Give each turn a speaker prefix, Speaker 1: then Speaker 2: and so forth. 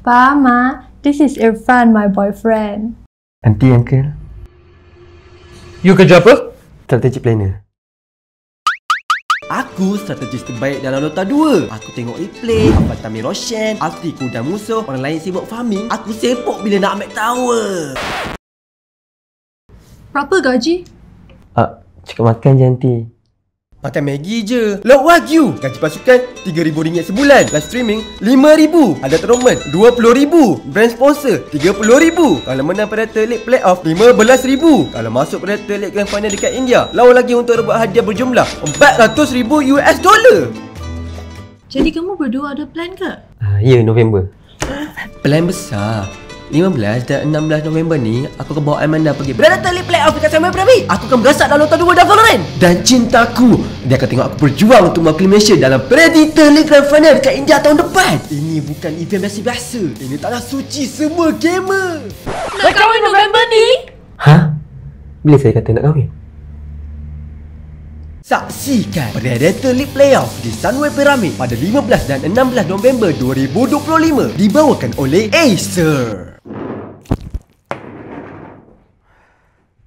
Speaker 1: Pa, Ma, this is Irfan, my boyfriend.
Speaker 2: Auntie, uncle.
Speaker 3: You kerja apa?
Speaker 2: Strategic planner.
Speaker 4: Aku strategis terbaik dalam Dota 2. Aku tengok replay, Avatar Roshan, ulti kuda musuh. Orang lain sibuk farming, aku sibuk bila nak ambil tower.
Speaker 1: Berapa gaji?
Speaker 2: Cukup makan je, auntie.
Speaker 4: Makan Maggi je. Lok Wagyu. Gaji pasukan RM3,000 sebulan. Live streaming RM5,000. Ada tournament RM20,000. Brand sponsor RM30,000. Kalau menang Predator League Playoff RM15,000. Kalau masuk Predator League Grand Final dekat India, lawan lagi untuk rebut hadiah berjumlah $400,000.
Speaker 1: Jadi kamu berdua ada plan ke?
Speaker 2: Ya, November.
Speaker 4: Plan besar. 15 dan 16 November ni, aku akan bawa Amanda pergi Predator League Playoff dekat Samuel Pyramid. Aku akan berasak dalam Dota 2 dan Valorant. Dan cintaku, dia akan tengok aku berjuang untuk mewakili Malaysia dalam Predator League Grand Final dekat India tahun depan. Ini bukan event biasa-biasa. Ini tanah suci semua gamer.
Speaker 1: Nak kahwin November ni?
Speaker 2: Bila saya kata nak kahwin?
Speaker 4: Saksikan Predator League Playoff di Sunway Pyramid pada 15 dan 16 November 2025. Dibawakan oleh Acer.